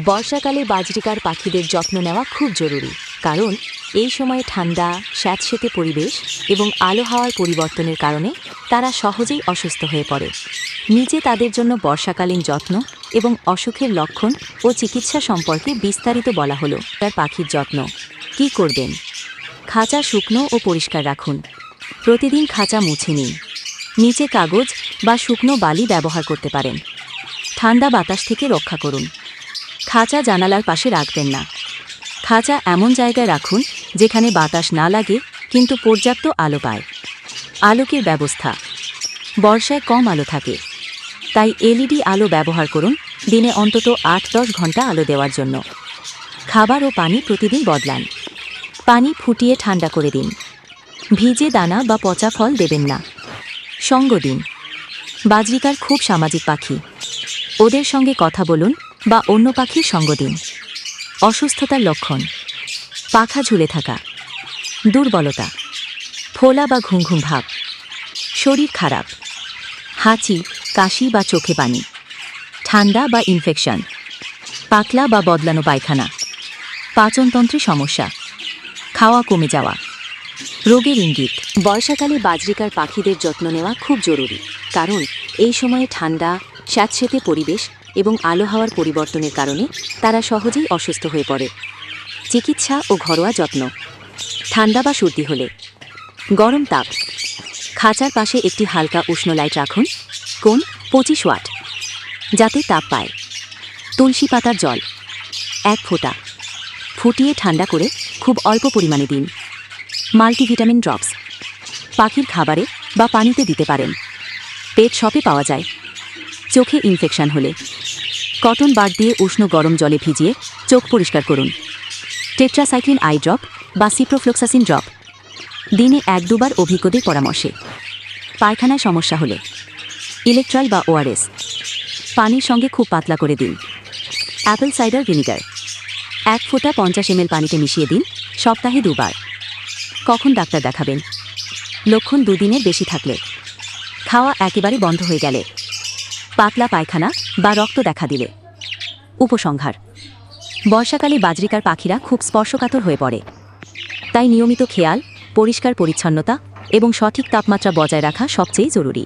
বর্ষাকালে বাজরিকার পাখিদের যত্ন নেওয়া খুব জরুরি, কারণ এই সময়ে ঠান্ডা, স্যাঁতসেঁতে পরিবেশ এবং আলো হাওয়ার পরিবর্তনের কারণে তারা সহজেই অসুস্থ হয়ে পড়ে। নিচে তাদের জন্য বর্ষাকালীন যত্ন এবং অসুখের লক্ষণ ও চিকিৎসা সম্পর্কে বিস্তারিত বলা হলো। তার পাখির যত্ন কী করবেন? খাঁচা শুকনো ও পরিষ্কার রাখুন। প্রতিদিন খাঁচা মুছে নিন। নিচে কাগজ বা শুকনো বালি ব্যবহার করতে পারেন। ঠান্ডা বাতাস থেকে রক্ষা করুন। খাঁচা জানালার পাশে রাখবেন না। খাঁচা এমন জায়গায় রাখুন যেখানে বাতাস না লাগে কিন্তু পর্যাপ্ত আলো পায়। আলোকের ব্যবস্থা: বর্ষায় কম আলো থাকে, তাই এলইডি আলো ব্যবহার করুন দিনে অন্তত ৮-১০ ঘন্টা আলো দেওয়ার জন্য। খাবার ও পানি প্রতিদিন বদলান। পানি ফুটিয়ে ঠান্ডা করে দিন। ভিজে দানা বা পচা ফল দেবেন না। সঙ্গ দিন। বাজরিকার খুব সামাজিক পাখি, ওদের সঙ্গে কথা বলুন বা অন্য পাখির সঙ্গ দিন। অসুস্থতার লক্ষণ: পাখা ঝুলে থাকা, দুর্বলতা, ফোলা বা ঘুম ঘুম ভাব, শরীর খারাপ, হাঁচি, কাশি বা চোখে পানি, ঠান্ডা বা ইনফেকশন, পাতলা বা বদলানো পায়খানা, পাচনতন্ত্রে সমস্যা, খাওয়া কমে যাওয়া। রোগের ইঙ্গিত: বর্ষাকালে বাজরিকার পাখিদের যত্ন নেওয়া খুব জরুরি, কারণ এই সময়ে ঠান্ডা, স্যাঁতসেঁতে পরিবেশ এবং আলো হাওয়ার পরিবর্তনের কারণে তারা সহজেই অসুস্থ হয়ে পড়ে। চিকিৎসা ও ঘরোয়া যত্ন: ঠান্ডা বা সর্দি হলে গরম তাপ, খাঁচার পাশে একটি হালকা উষ্ণ লাইট রাখুন, কোণ 25 ওয়াট, যাতে তাপ পায়। তুলসী পাতার জল 1 ফোঁটা ফুটিয়ে ঠান্ডা করে খুব অল্প পরিমাণে দিন। মাল্টিভিটামিন ড্রপস পাখির খাবারে বা পানিতে দিতে পারেন। পেট শপে পাওয়া যায়। চোখে ইনফেকশন হলে কটন বাড দিয়ে উষ্ণ গরম জলে ভিজিয়ে চোখ পরিষ্কার করুন। টেট্রাসাইক্লিন আই ড্রপ বা সিপ্রোফ্লক্সাসিন ড্রপ দিনে 1-2 বার অভিজ্ঞদের পরামর্শে। পায়খানায় সমস্যা হলে ইলেকট্রল বা ওআরএস পানির সঙ্গে খুব পাতলা করে দিন। অ্যাপল সাইডার ভিনিগার 1 ফোঁটা 50 ml পানিতে মিশিয়ে দিন, সপ্তাহে 2 বার। কখন ডাক্তার দেখাবেন? লক্ষণ 2 দিনের বেশি থাকলে, খাওয়া একেবারে বন্ধ হয়ে গেলে, পাতলা পায়খানা বা রক্ত দেখা দিলে। উপসংহার: বর্ষাকালে বাজরিকার পাখিরা খুব স্পর্শকাতর হয়ে পড়ে, তাই নিয়মিত খেয়াল, পরিষ্কার পরিচ্ছন্নতা এবং সঠিক তাপমাত্রা বজায় রাখা সবচেয়ে জরুরি।